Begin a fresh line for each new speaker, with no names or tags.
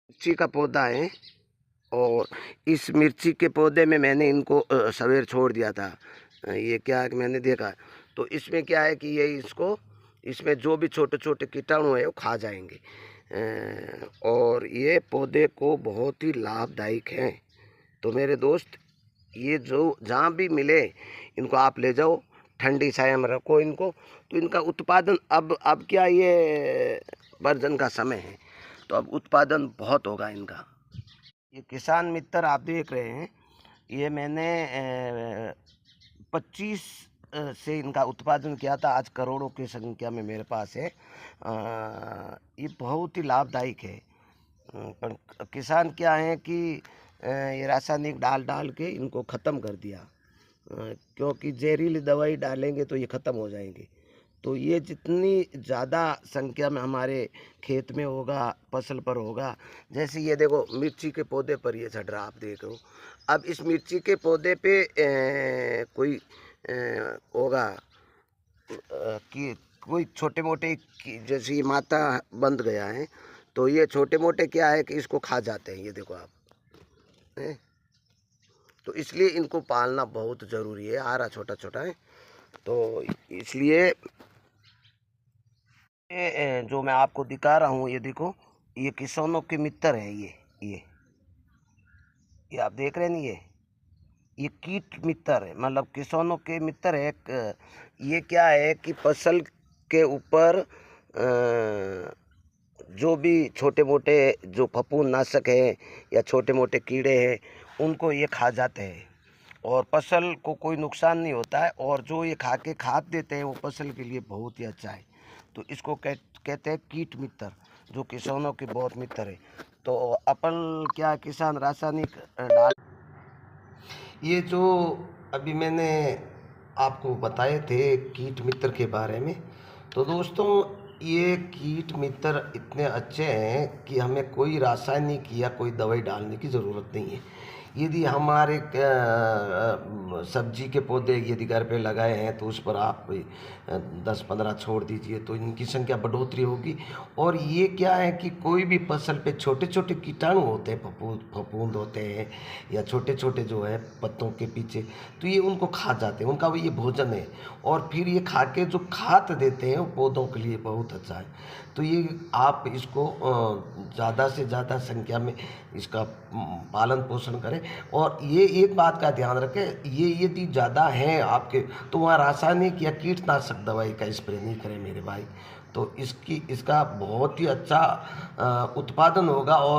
मिर्ची का पौधा है और इस मिर्ची के पौधे में मैंने इनको सवेर छोड़ दिया था। ये क्या है कि मैंने देखा तो इसमें क्या है कि ये इसको इसमें जो भी छोटे छोटे कीटाणु है वो खा जाएंगे। और ये पौधे को बहुत ही लाभदायक हैं। तो मेरे दोस्त, ये जो जहाँ भी मिले इनको आप ले जाओ, ठंडी छाया में रखो इनको, तो इनका उत्पादन अब क्या ये वर्जन का समय है तो अब उत्पादन बहुत होगा इनका। ये किसान मित्र आप देख रहे हैं, ये मैंने 25 से इनका उत्पादन किया था। आज करोड़ों की संख्या में मेरे पास है। ये बहुत ही लाभदायक है। पर किसान क्या है कि ये रासायनिक डाल डाल के इनको ख़त्म कर दिया, क्योंकि जहरीली दवाई डालेंगे तो ये ख़त्म हो जाएंगे। तो ये जितनी ज़्यादा संख्या में हमारे खेत में होगा, फसल पर होगा, जैसे ये देखो मिर्ची के पौधे पर ये चढ़ रहा, आप देख लो। अब इस मिर्ची के पौधे पे कोई होगा कि कोई छोटे मोटे जैसे ये माता बंद गया है, तो ये छोटे मोटे क्या है कि इसको खा जाते हैं। ये देखो आप हैं? तो इसलिए इनको पालना बहुत ज़रूरी है। आरा छोटा छोटा है तो इसलिए ये जो मैं आपको दिखा रहा हूँ, ये देखो, ये किसानों के मित्र है। ये आप देख रहे हैं नहीं, ये कीट मित्र है, मतलब किसानों के मित्र है। ये क्या है कि फसल के ऊपर जो भी छोटे मोटे जो फफूंदनाशक है या छोटे मोटे कीड़े हैं उनको ये खा जाते हैं और फसल को कोई नुकसान नहीं होता है। और जो ये खा के खाद देते हैं वो फसल के लिए बहुत ही अच्छा है। तो इसको कहते हैं कीट मित्र, जो किसानों के बहुत मित्र है। तो अपन क्या किसान रासायनिक डाल, ये जो अभी मैंने आपको बताए थे कीट मित्र के बारे में, तो दोस्तों ये कीट मित्र इतने अच्छे हैं कि हमें कोई रासायनिक या कोई दवाई डालने की ज़रूरत नहीं है। यदि हमारे सब्जी के पौधे यदि घर पे लगाए हैं तो उस पर आप 10-15 छोड़ दीजिए तो इनकी संख्या बढ़ोतरी होगी। और ये क्या है कि कोई भी फसल पे छोटे छोटे कीटाणु होते हैं, फफूंद होते हैं या छोटे छोटे जो है पत्तों के पीछे, तो ये उनको खा जाते हैं, उनका वो ये भोजन है। और फिर ये खा के जो खाद देते हैं वो पौधों के लिए बहुत अच्छा है। तो ये आप इसको ज़्यादा से ज़्यादा संख्या में इसका पालन पोषण करें। और ये एक बात का ध्यान रखें, ये यदि ज़्यादा हैं आपके तो वहाँ रासायनिक या कीटनाशक दवाई का स्प्रे नहीं करें मेरे भाई। तो इसका बहुत ही अच्छा उत्पादन होगा और